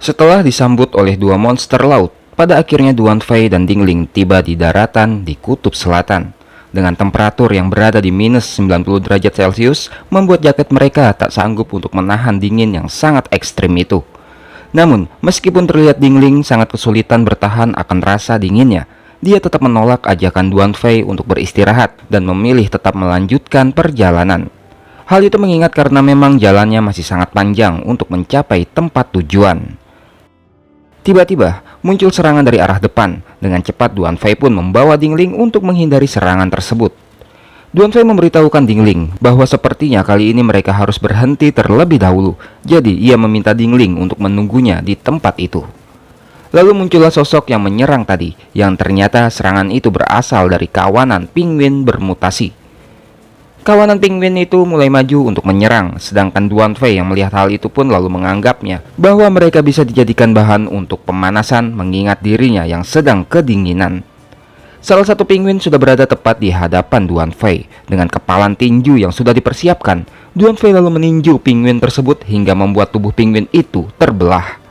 Setelah disambut oleh dua monster laut, pada akhirnya Duan Fei dan Ding Ling tiba di daratan di Kutub Selatan. Dengan temperatur yang berada di minus 90 derajat Celcius, membuat jaket mereka tak sanggup untuk menahan dingin yang sangat ekstrim itu. Namun, meskipun terlihat Ding Ling sangat kesulitan bertahan akan rasa dinginnya, dia tetap menolak ajakan Duan Fei untuk beristirahat dan memilih tetap melanjutkan perjalanan. Hal itu mengingat karena memang jalannya masih sangat panjang untuk mencapai tempat tujuan. Tiba-tiba muncul serangan dari arah depan. Dengan cepat Duan Fei pun membawa Ding Ling untuk menghindari serangan tersebut. Duan Fei memberitahukan Ding Ling bahwa sepertinya kali ini mereka harus berhenti terlebih dahulu. Jadi ia meminta Ding Ling untuk menunggunya di tempat itu. Lalu muncullah sosok yang menyerang tadi, yang ternyata serangan itu berasal dari kawanan penguin bermutasi. Kawanan penguin itu mulai maju untuk menyerang, sedangkan Duan Fei yang melihat hal itu pun lalu menganggapnya bahwa mereka bisa dijadikan bahan untuk pemanasan mengingat dirinya yang sedang kedinginan. Salah satu penguin sudah berada tepat di hadapan Duan Fei. Dengan kepalan tinju yang sudah dipersiapkan, Duan Fei lalu meninju penguin tersebut hingga membuat tubuh penguin itu terbelah.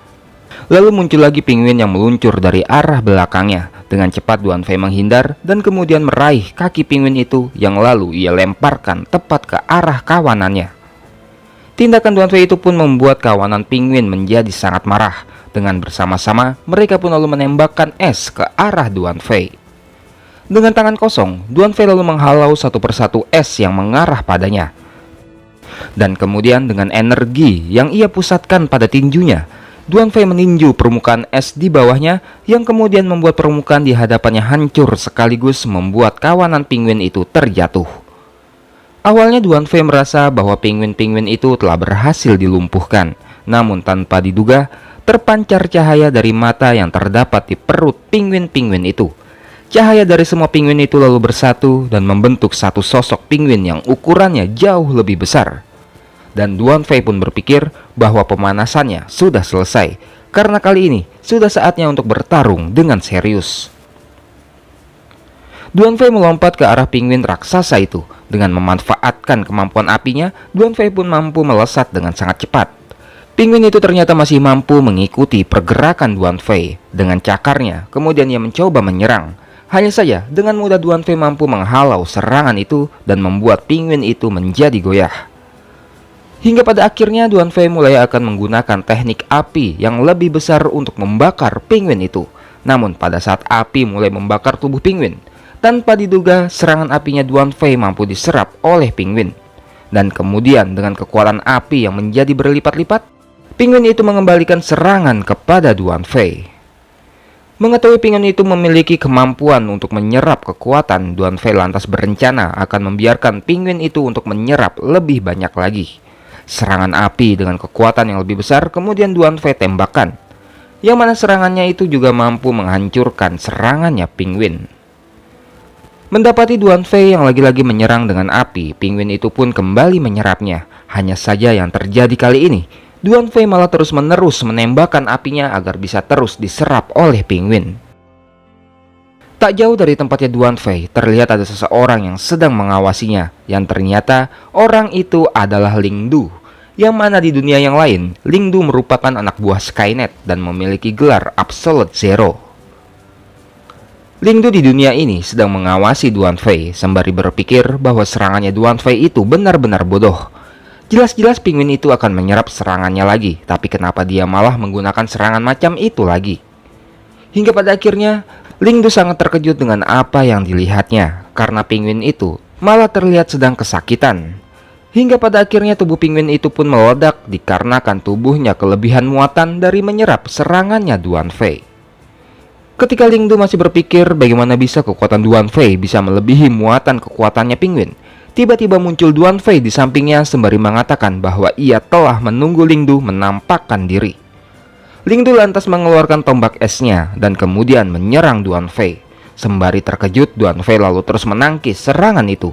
Lalu muncul lagi penguin yang meluncur dari arah belakangnya. Dengan cepat Duan Fei menghindar dan kemudian meraih kaki penguin itu yang lalu ia lemparkan tepat ke arah kawanannya. Tindakan Duan Fei itu pun membuat kawanan penguin menjadi sangat marah. Dengan bersama-sama mereka pun lalu menembakkan es ke arah Duan Fei. Dengan tangan kosong, Duan Fei lalu menghalau satu persatu es yang mengarah padanya. Dan kemudian dengan energi yang ia pusatkan pada tinjunya, Duan Fei meninju permukaan es di bawahnya yang kemudian membuat permukaan di hadapannya hancur sekaligus membuat kawanan penguin itu terjatuh. Awalnya Duan Fei merasa bahwa penguin-penguin itu telah berhasil dilumpuhkan, namun tanpa diduga terpancar cahaya dari mata yang terdapat di perut penguin-penguin itu. Cahaya dari semua penguin itu lalu bersatu dan membentuk satu sosok penguin yang ukurannya jauh lebih besar. Dan Duan Fei pun berpikir bahwa pemanasannya sudah selesai, karena kali ini sudah saatnya untuk bertarung dengan serius. Duan Fei melompat ke arah penguin raksasa itu. Dengan memanfaatkan kemampuan apinya, Duan Fei pun mampu melesat dengan sangat cepat. Penguin itu ternyata masih mampu mengikuti pergerakan Duan Fei. Dengan cakarnya, kemudian ia mencoba menyerang. Hanya saja dengan mudah Duan Fei mampu menghalau serangan itu dan membuat penguin itu menjadi goyah. Hingga pada akhirnya Duan Fei mulai akan menggunakan teknik api yang lebih besar untuk membakar penguin itu. Namun pada saat api mulai membakar tubuh penguin, tanpa diduga serangan apinya Duan Fei mampu diserap oleh penguin. Dan kemudian dengan kekuatan api yang menjadi berlipat-lipat, penguin itu mengembalikan serangan kepada Duan Fei. Mengetahui penguin itu memiliki kemampuan untuk menyerap kekuatan, Duan Fei lantas berencana akan membiarkan penguin itu untuk menyerap lebih banyak lagi. Serangan api dengan kekuatan yang lebih besar kemudian Duan Fei tembakkan, yang mana serangannya itu juga mampu menghancurkan serangannya penguin. Mendapati Duan Fei yang lagi-lagi menyerang dengan api, penguin itu pun kembali menyerapnya. Hanya saja yang terjadi kali ini, Duan Fei malah terus-menerus menembakkan apinya agar bisa terus diserap oleh penguin. Tak jauh dari tempatnya Duan Fei, terlihat ada seseorang yang sedang mengawasinya, yang ternyata orang itu adalah Ling Du, yang mana di dunia yang lain, Ling Du merupakan anak buah Skynet dan memiliki gelar Absolute Zero. Ling Du di dunia ini sedang mengawasi Duan Fei, sembari berpikir bahwa serangannya Duan Fei itu benar-benar bodoh. Jelas-jelas penguin itu akan menyerap serangannya lagi, tapi kenapa dia malah menggunakan serangan macam itu lagi? Hingga pada akhirnya, Ling Du sangat terkejut dengan apa yang dilihatnya, karena penguin itu malah terlihat sedang kesakitan. Hingga pada akhirnya tubuh penguin itu pun meledak dikarenakan tubuhnya kelebihan muatan dari menyerap serangannya Duan Fei. Ketika Ling Du masih berpikir bagaimana bisa kekuatan Duan Fei bisa melebihi muatan kekuatannya penguin, tiba-tiba muncul Duan Fei di sampingnya sembari mengatakan bahwa ia telah menunggu Ling Du menampakkan diri. Ling Du lantas mengeluarkan tombak esnya dan kemudian menyerang Duan Fei. Sembari terkejut, Duan Fei lalu terus menangkis serangan itu.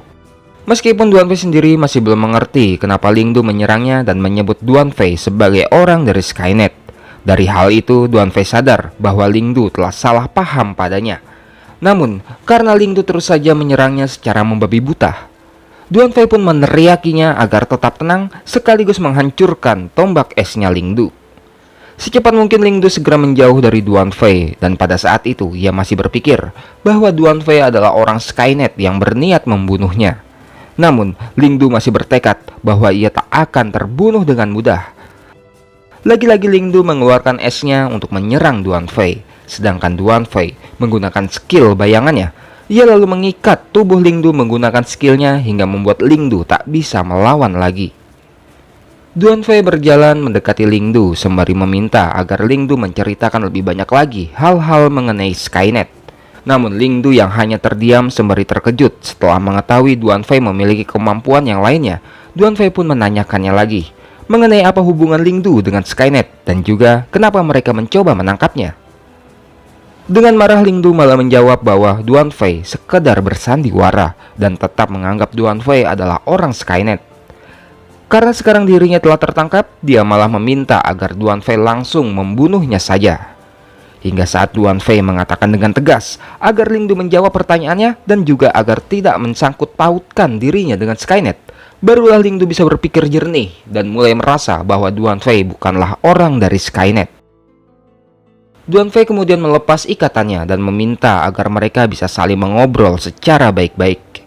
Meskipun Duan Fei sendiri masih belum mengerti kenapa Ling Du menyerangnya dan menyebut Duan Fei sebagai orang dari Skynet. Dari hal itu, Duan Fei sadar bahwa Ling Du telah salah paham padanya. Namun, karena Ling Du terus saja menyerangnya secara membabi buta, Duan Fei pun meneriakinya agar tetap tenang sekaligus menghancurkan tombak esnya Ling Du. Secepat mungkin Ling Du segera menjauh dari Duan Fei, dan pada saat itu ia masih berpikir bahwa Duan Fei adalah orang Skynet yang berniat membunuhnya. Namun, Ling Du masih bertekad bahwa ia tak akan terbunuh dengan mudah. Lagi-lagi Ling Du mengeluarkan esnya untuk menyerang Duan Fei, sedangkan Duan Fei menggunakan skill bayangannya. Ia lalu mengikat tubuh Ling Du menggunakan skillnya hingga membuat Ling Du tak bisa melawan lagi. Duan Fei berjalan mendekati Ling Du sembari meminta agar Ling Du menceritakan lebih banyak lagi hal-hal mengenai Skynet. Namun Ling Du yang hanya terdiam sembari terkejut setelah mengetahui Duan Fei memiliki kemampuan yang lainnya. Duan Fei pun menanyakannya lagi mengenai apa hubungan Ling Du dengan Skynet dan juga kenapa mereka mencoba menangkapnya. Dengan marah Ling Du malah menjawab bahwa Duan Fei sekedar bersandiwara dan tetap menganggap Duan Fei adalah orang Skynet. Karena sekarang dirinya telah tertangkap, dia malah meminta agar Duan Fei langsung membunuhnya saja. Hingga saat Duan Fei mengatakan dengan tegas agar Ling Du menjawab pertanyaannya dan juga agar tidak mensangkut pautkan dirinya dengan Skynet, barulah Ling Du bisa berpikir jernih dan mulai merasa bahwa Duan Fei bukanlah orang dari Skynet. Duan Fei kemudian melepas ikatannya dan meminta agar mereka bisa saling mengobrol secara baik-baik.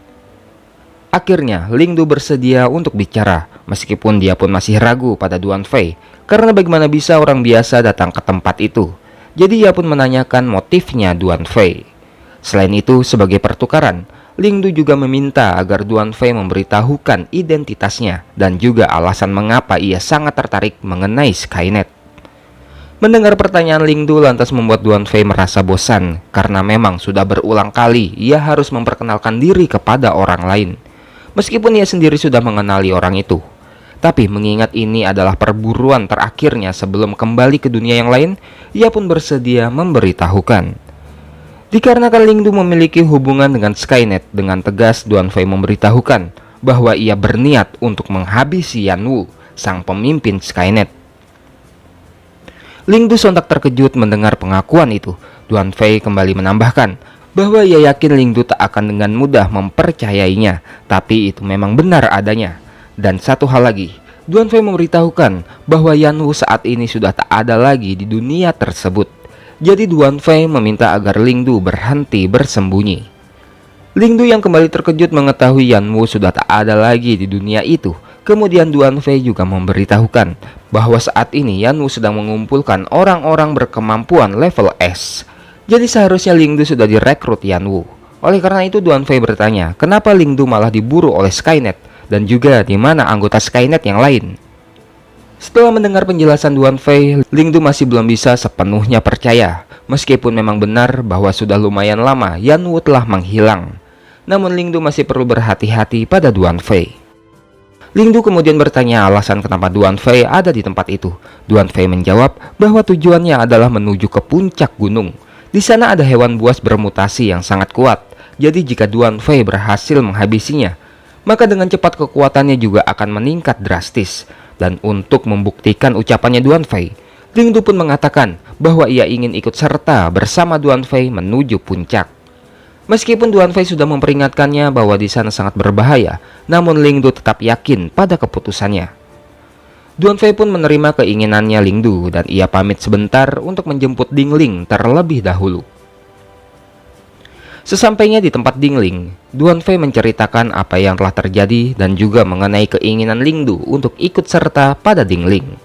Akhirnya, Ling Du bersedia untuk bicara, meskipun dia pun masih ragu pada Duan Fei, karena bagaimana bisa orang biasa datang ke tempat itu. Jadi ia pun menanyakan motifnya Duan Fei. Selain itu, sebagai pertukaran, Ling Du juga meminta agar Duan Fei memberitahukan identitasnya dan juga alasan mengapa ia sangat tertarik mengenai Skynet. Mendengar pertanyaan Ling Du lantas membuat Duan Fei merasa bosan, karena memang sudah berulang kali ia harus memperkenalkan diri kepada orang lain. Meskipun ia sendiri sudah mengenali orang itu, tapi mengingat ini adalah perburuan terakhirnya sebelum kembali ke dunia yang lain, ia pun bersedia memberitahukan. Dikarenakan Ling Du memiliki hubungan dengan Skynet, dengan tegas Duan Fei memberitahukan bahwa ia berniat untuk menghabisi Yan Wu, sang pemimpin Skynet. Ling Du sontak terkejut mendengar pengakuan itu. Duan Fei kembali menambahkan bahwa ia yakin Ling Du tak akan dengan mudah mempercayainya, tapi itu memang benar adanya. Dan satu hal lagi, Duan Fei memberitahukan bahwa Yan Wu saat ini sudah tak ada lagi di dunia tersebut. Jadi Duan Fei meminta agar Ling Du berhenti bersembunyi. Ling Du yang kembali terkejut mengetahui Yan Wu sudah tak ada lagi di dunia itu. Kemudian Duan Fei juga memberitahukan bahwa saat ini Yan Wu sedang mengumpulkan orang-orang berkemampuan level S. Jadi seharusnya Ling Du sudah direkrut Yan Wu. Oleh karena itu Duan Fei bertanya, kenapa Ling Du malah diburu oleh Skynet dan juga di mana anggota Skynet yang lain. Setelah mendengar penjelasan Duan Fei, Ling Du masih belum bisa sepenuhnya percaya. Meskipun memang benar bahwa sudah lumayan lama Yan Wu telah menghilang, namun Ling Du masih perlu berhati-hati pada Duan Fei. Ling Du kemudian bertanya alasan kenapa Duan Fei ada di tempat itu. Duan Fei menjawab bahwa tujuannya adalah menuju ke puncak gunung. Di sana ada hewan buas bermutasi yang sangat kuat. Jadi jika Duan Fei berhasil menghabisinya, maka dengan cepat kekuatannya juga akan meningkat drastis. Dan untuk membuktikan ucapannya Duan Fei, Ling Du pun mengatakan bahwa ia ingin ikut serta bersama Duan Fei menuju puncak. Meskipun Duan Fei sudah memperingatkannya bahwa di sana sangat berbahaya, namun Ling Du tetap yakin pada keputusannya. Duan Fei pun menerima keinginannya Ling Du dan ia pamit sebentar untuk menjemput Ding Ling terlebih dahulu. Sesampainya di tempat Ding Ling, Duan Fei menceritakan apa yang telah terjadi dan juga mengenai keinginan Ling Du untuk ikut serta pada Ding Ling.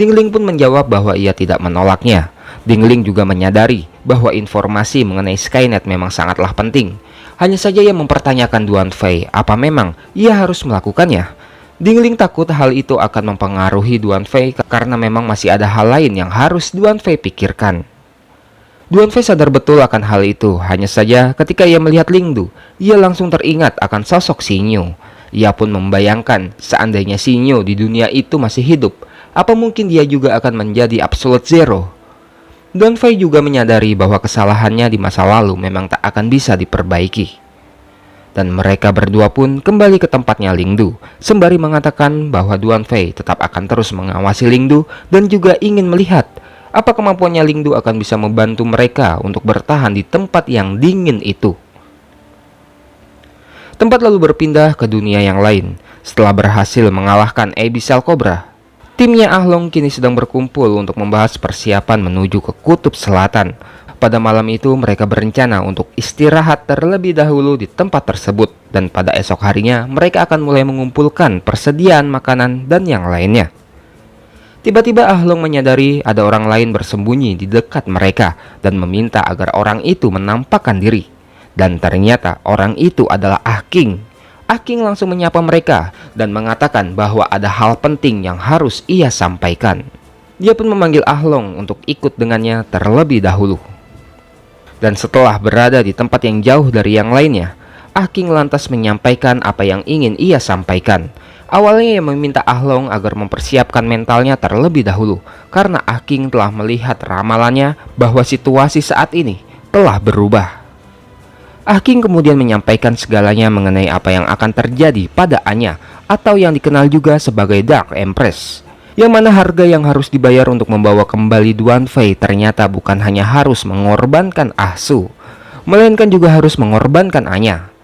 Ding Ling pun menjawab bahwa ia tidak menolaknya. Ding Ling juga menyadari bahwa informasi mengenai Skynet memang sangatlah penting. Hanya saja ia mempertanyakan Duan Fei apa memang ia harus melakukannya. Ding Ling takut hal itu akan mempengaruhi Duan Fei karena memang masih ada hal lain yang harus Duan Fei pikirkan. Duan Fei sadar betul akan hal itu, hanya saja ketika ia melihat Ling Du, ia langsung teringat akan sosok Xinyu. Ia pun membayangkan seandainya Xinyu di dunia itu masih hidup, apa mungkin dia juga akan menjadi Absolute Zero. Duan Fei juga menyadari bahwa kesalahannya di masa lalu memang tak akan bisa diperbaiki. Dan mereka berdua pun kembali ke tempatnya Ling Du, sembari mengatakan bahwa Duan Fei tetap akan terus mengawasi Ling Du dan juga ingin melihat apa kemampuannya Ling Du akan bisa membantu mereka untuk bertahan di tempat yang dingin itu. Tempat lalu berpindah ke dunia yang lain. Setelah berhasil mengalahkan Abyssal Cobra, Timnya Ah Long kini sedang berkumpul untuk membahas persiapan menuju ke Kutub Selatan. Pada malam itu mereka berencana untuk istirahat terlebih dahulu di tempat tersebut, dan pada esok harinya mereka akan mulai mengumpulkan persediaan makanan dan yang lainnya. Tiba-tiba Ah Long menyadari ada orang lain bersembunyi di dekat mereka dan meminta agar orang itu menampakkan diri. Dan ternyata orang itu adalah Ah King. Ah King langsung menyapa mereka dan mengatakan bahwa ada hal penting yang harus ia sampaikan. Dia pun memanggil Ah Long untuk ikut dengannya terlebih dahulu. Dan setelah berada di tempat yang jauh dari yang lainnya, Ah King lantas menyampaikan apa yang ingin ia sampaikan. Awalnya ia meminta Ah Long agar mempersiapkan mentalnya terlebih dahulu, karena Ah King telah melihat ramalannya bahwa situasi saat ini telah berubah. Ah King kemudian menyampaikan segalanya mengenai apa yang akan terjadi pada Anya, atau yang dikenal juga sebagai Dark Empress. Yang mana harga yang harus dibayar untuk membawa kembali Duan Fei ternyata bukan hanya harus mengorbankan Ah Su, melainkan juga harus mengorbankan Anya.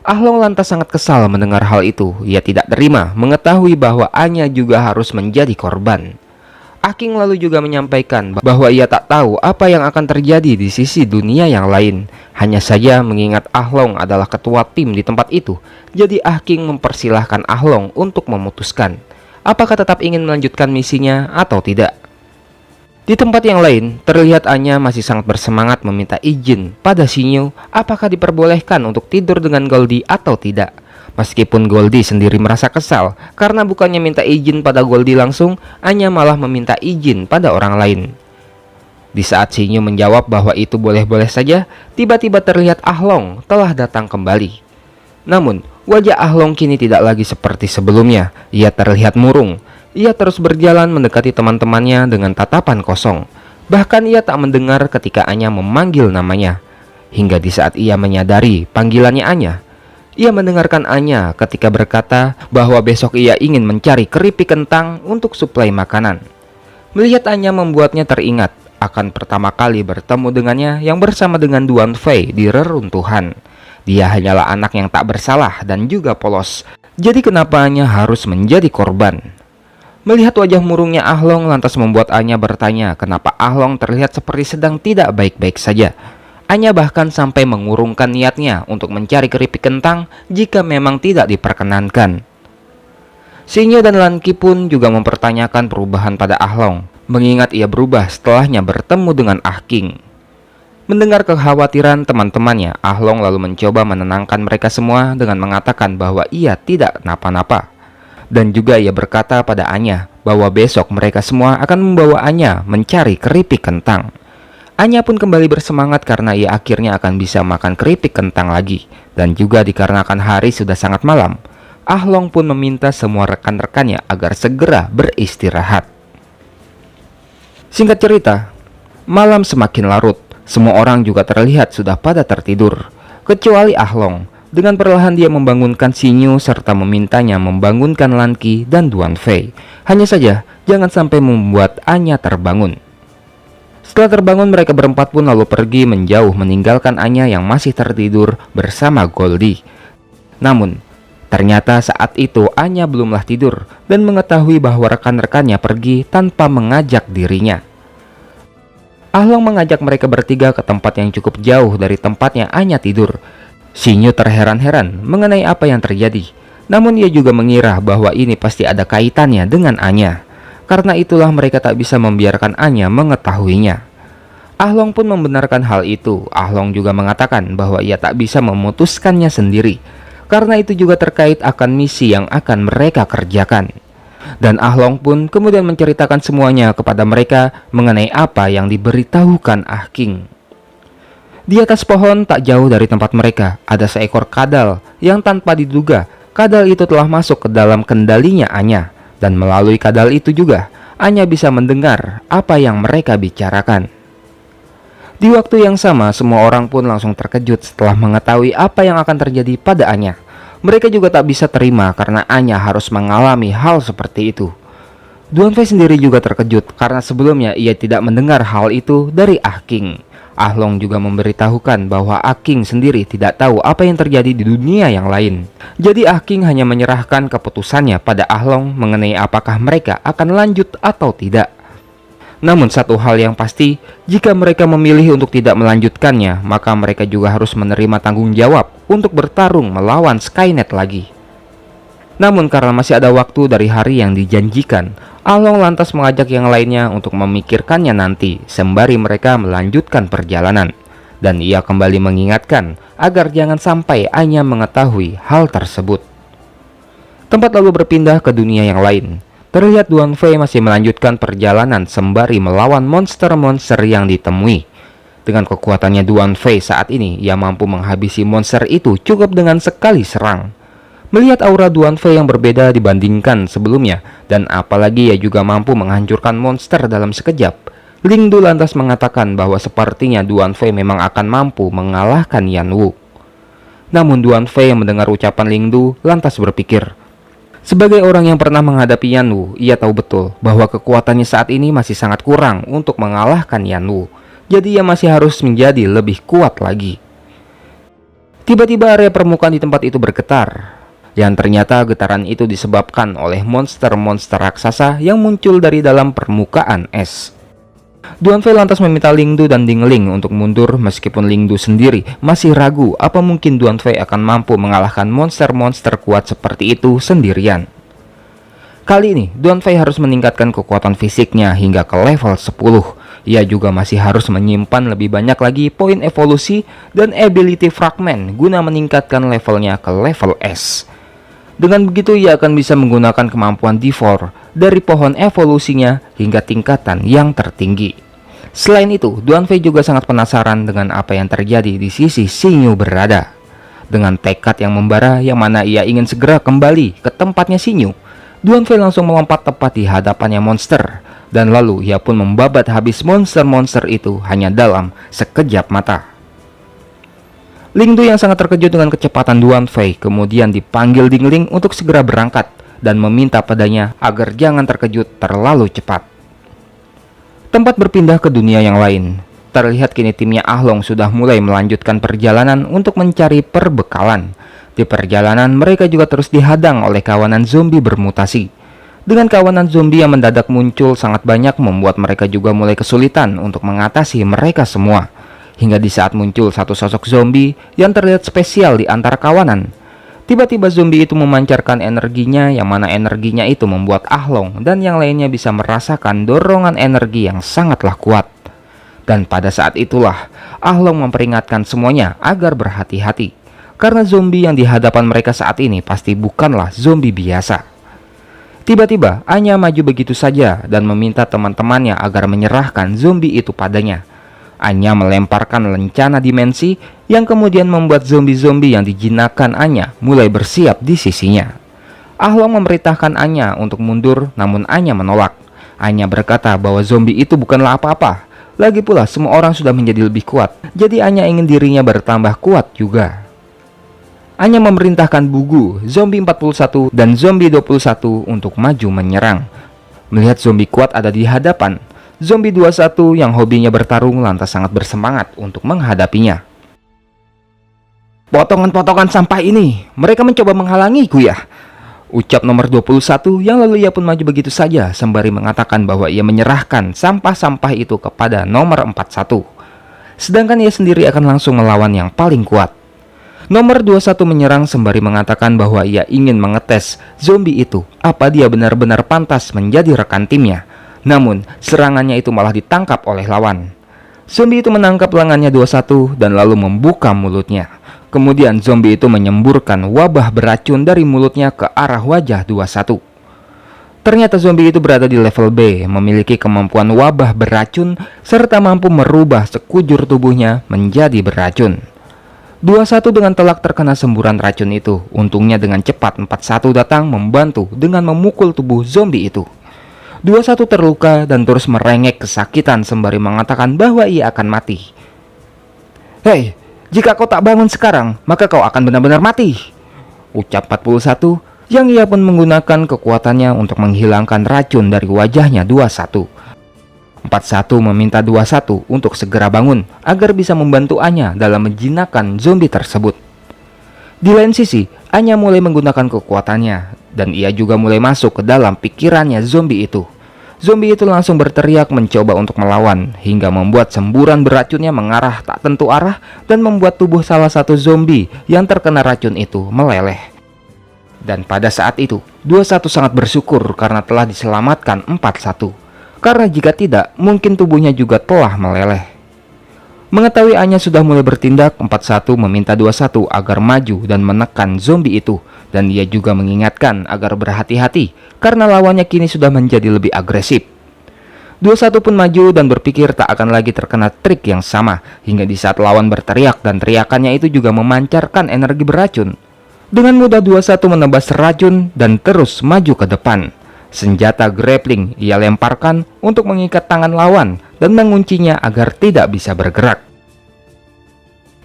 Ah Long lantas sangat kesal mendengar hal itu. Ia tidak terima mengetahui bahwa Anya juga harus menjadi korban. Ah King lalu juga menyampaikan bahwa ia tak tahu apa yang akan terjadi di sisi dunia yang lain. Hanya saja mengingat Ah Long adalah ketua tim di tempat itu, jadi Ah King mempersilahkan Ah Long untuk memutuskan apakah tetap ingin melanjutkan misinya atau tidak. Di tempat yang lain, terlihat Anya masih sangat bersemangat meminta izin pada Xinyu apakah diperbolehkan untuk tidur dengan Goldie atau tidak. Meskipun Goldie sendiri merasa kesal karena bukannya minta izin pada Goldie langsung, Anya malah meminta izin pada orang lain. Di saat Xinyu menjawab bahwa itu boleh-boleh saja, tiba-tiba terlihat Ah Long telah datang kembali. Namun, wajah Ah Long kini tidak lagi seperti sebelumnya. Ia terlihat murung. Ia terus berjalan mendekati teman-temannya dengan tatapan kosong. Bahkan ia tak mendengar ketika Anya memanggil namanya. Hingga di saat ia menyadari panggilannya Anya, ia mendengarkan Anya ketika berkata bahwa besok ia ingin mencari keripik kentang untuk suplai makanan. Melihat Anya membuatnya teringat akan pertama kali bertemu dengannya yang bersama dengan Duan Fei di reruntuhan. Dia hanyalah anak yang tak bersalah dan juga polos. Jadi kenapa Anya harus menjadi korban? Melihat wajah murungnya Ah Long lantas membuat Anya bertanya kenapa Ah Long terlihat seperti sedang tidak baik-baik saja. Anya bahkan sampai mengurungkan niatnya untuk mencari keripik kentang jika memang tidak diperkenankan. Xinyu dan Lan Qi pun juga mempertanyakan perubahan pada Ah Long, mengingat ia berubah setelahnya bertemu dengan Ah King. Mendengar kekhawatiran teman-temannya, Ah Long lalu mencoba menenangkan mereka semua dengan mengatakan bahwa ia tidak kenapa-napa. Dan juga ia berkata pada Anya bahwa besok mereka semua akan membawa Anya mencari keripik kentang. Anya pun kembali bersemangat karena ia akhirnya akan bisa makan keripik kentang lagi. Dan juga dikarenakan hari sudah sangat malam, Ah Long pun meminta semua rekan-rekannya agar segera beristirahat. Singkat cerita, malam semakin larut. Semua orang juga terlihat sudah pada tertidur, kecuali Ah Long. Dengan perlahan dia membangunkan Xinyu serta memintanya membangunkan Lan Qi dan Duan Fei. Hanya saja, jangan sampai membuat Anya terbangun. Setelah terbangun, mereka berempat pun lalu pergi menjauh meninggalkan Anya yang masih tertidur bersama Goldie. Namun, ternyata saat itu Anya belumlah tidur dan mengetahui bahwa rekan-rekannya pergi tanpa mengajak dirinya. Ah Long mengajak mereka bertiga ke tempat yang cukup jauh dari tempatnya Anya tidur. Xinyu terheran-heran mengenai apa yang terjadi. Namun ia juga mengira bahwa ini pasti ada kaitannya dengan Anya. Karena itulah mereka tak bisa membiarkan Anya mengetahuinya. Ah Long pun membenarkan hal itu. Ah Long juga mengatakan bahwa ia tak bisa memutuskannya sendiri, karena itu juga terkait akan misi yang akan mereka kerjakan. Dan Ah Long pun kemudian menceritakan semuanya kepada mereka mengenai apa yang diberitahukan Ah King. Di atas pohon tak jauh dari tempat mereka ada seekor kadal yang tanpa diduga kadal itu telah masuk ke dalam kendalinya Anya. Dan melalui kadal itu juga Anya bisa mendengar apa yang mereka bicarakan. Di waktu yang sama semua orang pun langsung terkejut setelah mengetahui apa yang akan terjadi pada Anya. Mereka juga tak bisa terima karena Anya harus mengalami hal seperti itu. Duan Fei sendiri juga terkejut karena sebelumnya ia tidak mendengar hal itu dari Ah King. Ah Long juga memberitahukan bahwa Ah King sendiri tidak tahu apa yang terjadi di dunia yang lain. Jadi Ah King hanya menyerahkan keputusannya pada Ah Long mengenai apakah mereka akan lanjut atau tidak. Namun satu hal yang pasti, jika mereka memilih untuk tidak melanjutkannya, maka mereka juga harus menerima tanggung jawab untuk bertarung melawan Skynet lagi. Namun karena masih ada waktu dari hari yang dijanjikan, Ah Long lantas mengajak yang lainnya untuk memikirkannya nanti sembari mereka melanjutkan perjalanan. Dan ia kembali mengingatkan agar jangan sampai Anya mengetahui hal tersebut. Tempat lalu berpindah ke dunia yang lain. Terlihat Duan Fei masih melanjutkan perjalanan sembari melawan monster-monster yang ditemui. Dengan kekuatannya Duan Fei saat ini, ia mampu menghabisi monster itu cukup dengan sekali serang. Melihat aura Duan Fei yang berbeda dibandingkan sebelumnya, dan apalagi ia juga mampu menghancurkan monster dalam sekejap, Ling Du lantas mengatakan bahwa sepertinya Duan Fei memang akan mampu mengalahkan Yan Wu. Namun Duan Fei yang mendengar ucapan Ling Du lantas berpikir, sebagai orang yang pernah menghadapi Yan Wu, ia tahu betul bahwa kekuatannya saat ini masih sangat kurang untuk mengalahkan Yan Wu. Jadi ia masih harus menjadi lebih kuat lagi. Tiba-tiba area permukaan di tempat itu bergetar. Yang ternyata getaran itu disebabkan oleh monster-monster raksasa yang muncul dari dalam permukaan es. Duan Fei lantas meminta Ling Du dan Ding Ling untuk mundur meskipun Ling Du sendiri masih ragu apa mungkin Duan Fei akan mampu mengalahkan monster-monster kuat seperti itu sendirian. Kali ini Duan Fei harus meningkatkan kekuatan fisiknya hingga ke level 10. Ia juga masih harus menyimpan lebih banyak lagi poin evolusi dan ability fragment guna meningkatkan levelnya ke level S. Dengan begitu ia akan bisa menggunakan kemampuan D4 dari pohon evolusinya hingga tingkatan yang tertinggi. Selain itu, Duan Fei juga sangat penasaran dengan apa yang terjadi di sisi Xingyu berada. Dengan tekad yang membara yang mana ia ingin segera kembali ke tempatnya Xingyu, Duan Fei langsung melompat tepat di hadapannya monster. Dan lalu ia pun membabat habis monster-monster itu hanya dalam sekejap mata. Ling Du yang sangat terkejut dengan kecepatan Duan Fei kemudian dipanggil Ding Ling untuk segera berangkat dan meminta padanya agar jangan terkejut terlalu cepat. Tempat berpindah ke dunia yang lain. Terlihat kini timnya Ah Long sudah mulai melanjutkan perjalanan untuk mencari perbekalan. Di perjalanan mereka juga terus dihadang oleh kawanan zombie bermutasi. Dengan kawanan zombie yang mendadak muncul sangat banyak membuat mereka juga mulai kesulitan untuk mengatasi mereka semua. Hingga di saat muncul satu sosok zombie yang terlihat spesial di antara kawanan. Tiba-tiba zombie itu memancarkan energinya yang mana energinya itu membuat Ah Long dan yang lainnya bisa merasakan dorongan energi yang sangatlah kuat. Dan pada saat itulah Ah Long memperingatkan semuanya agar berhati-hati. Karena zombie yang di hadapan mereka saat ini pasti bukanlah zombie biasa. Tiba-tiba Anya maju begitu saja dan meminta teman-temannya agar menyerahkan zombie itu padanya. Anya melemparkan lencana dimensi yang kemudian membuat zombie-zombie yang dijinakkan Anya mulai bersiap di sisinya. Ah Long memerintahkan Anya untuk mundur, namun Anya menolak. Anya berkata bahwa zombie itu bukanlah apa-apa. Lagi pula semua orang sudah menjadi lebih kuat, jadi Anya ingin dirinya bertambah kuat juga. Anya memerintahkan Bugu, zombie 41 dan zombie 21 untuk maju menyerang. Melihat zombie kuat ada di hadapan, zombie 21 yang hobinya bertarung lantas sangat bersemangat untuk menghadapinya. Potongan-potongan sampah ini, mereka mencoba menghalangiku ya, ucap nomor 21 yang lalu ia pun maju begitu saja sembari mengatakan bahwa ia menyerahkan sampah-sampah itu kepada nomor 41. Sedangkan ia sendiri akan langsung melawan yang paling kuat. Nomor 21 menyerang sembari mengatakan bahwa ia ingin mengetes zombie itu apa dia benar-benar pantas menjadi rekan timnya. Namun serangannya itu malah ditangkap oleh lawan. Zombie itu menangkap lengannya 21 dan lalu membuka mulutnya. Kemudian zombie itu menyemburkan wabah beracun dari mulutnya ke arah wajah 21. Ternyata zombie itu berada di level B, memiliki kemampuan wabah beracun serta mampu merubah sekujur tubuhnya menjadi beracun. 21 dengan telak terkena semburan racun itu. Untungnya dengan cepat 41 datang membantu dengan memukul tubuh zombie itu. 21 terluka dan terus merengek kesakitan sembari mengatakan bahwa ia akan mati. Hei, jika kau tak bangun sekarang, maka kau akan benar-benar mati, ucap 41 yang ia pun menggunakan kekuatannya untuk menghilangkan racun dari wajahnya 21. 41 meminta 21 untuk segera bangun agar bisa membantu Anya dalam menjinakkan zombie tersebut. Di lain sisi, Anya mulai menggunakan kekuatannya dan ia juga mulai masuk ke dalam pikirannya zombie itu. Zombie itu langsung berteriak mencoba untuk melawan hingga membuat semburan beracunnya mengarah tak tentu arah dan membuat tubuh salah satu zombie yang terkena racun itu meleleh. Dan pada saat itu, 21 sangat bersyukur karena telah diselamatkan 41. Karena jika tidak, mungkin tubuhnya juga telah meleleh. Mengetahui Anya sudah mulai bertindak, 41 meminta 21 agar maju dan menekan zombie itu. Dan dia juga mengingatkan agar berhati-hati karena lawannya kini sudah menjadi lebih agresif. 21 pun maju dan berpikir tak akan lagi terkena trik yang sama. Hingga di saat lawan berteriak dan teriakannya itu juga memancarkan energi beracun. Dengan mudah 21 menebas racun dan terus maju ke depan. Senjata grappling ia lemparkan untuk mengikat tangan lawan dan menguncinya agar tidak bisa bergerak.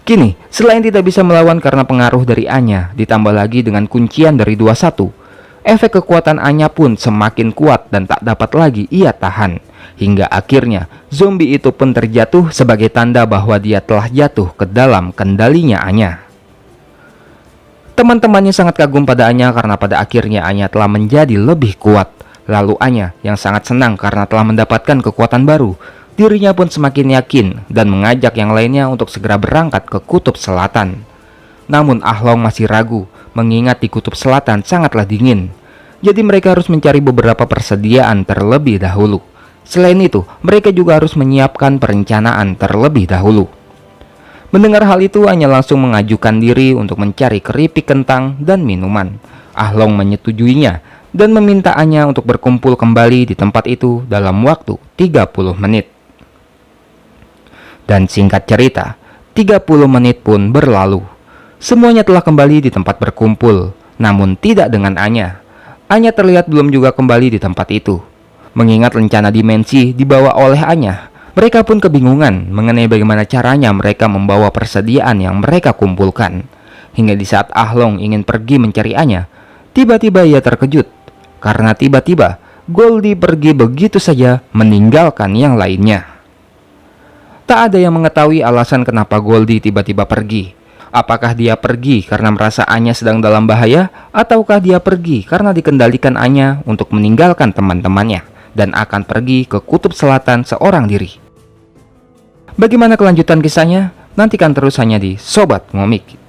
Kini, selain tidak bisa melawan karena pengaruh dari Anya, ditambah lagi dengan kuncian dari 21, efek kekuatan Anya pun semakin kuat dan tak dapat lagi ia tahan. Hingga akhirnya, zombie itu pun terjatuh sebagai tanda bahwa dia telah jatuh ke dalam kendalinya Anya. Teman-temannya sangat kagum pada Anya karena pada akhirnya Anya telah menjadi lebih kuat. Lalu Anya yang sangat senang karena telah mendapatkan kekuatan baru, dirinya pun semakin yakin dan mengajak yang lainnya untuk segera berangkat ke Kutub Selatan. Namun Ahlong masih ragu, mengingat di Kutub Selatan sangatlah dingin. Jadi mereka harus mencari beberapa persediaan terlebih dahulu. Selain itu, mereka juga harus menyiapkan perencanaan terlebih dahulu. Mendengar hal itu, Anya langsung mengajukan diri untuk mencari keripik kentang dan minuman. Ahlong menyetujuinya dan meminta Anya untuk berkumpul kembali di tempat itu dalam waktu 30 menit. Dan singkat cerita, 30 menit pun berlalu. Semuanya telah kembali di tempat berkumpul, namun tidak dengan Anya. Anya terlihat belum juga kembali di tempat itu. Mengingat rencana dimensi dibawa oleh Anya, mereka pun kebingungan mengenai bagaimana caranya mereka membawa persediaan yang mereka kumpulkan. Hingga di saat Ahlong ingin pergi mencari Anya, tiba-tiba ia terkejut. Karena tiba-tiba Goldie pergi begitu saja meninggalkan yang lainnya. Tak ada yang mengetahui alasan kenapa Goldie tiba-tiba pergi. Apakah dia pergi karena merasa Anya sedang dalam bahaya, ataukah dia pergi karena dikendalikan Anya untuk meninggalkan teman-temannya dan akan pergi ke Kutub Selatan seorang diri. Bagaimana kelanjutan kisahnya? Nantikan terus hanya di Sobat Ngomik.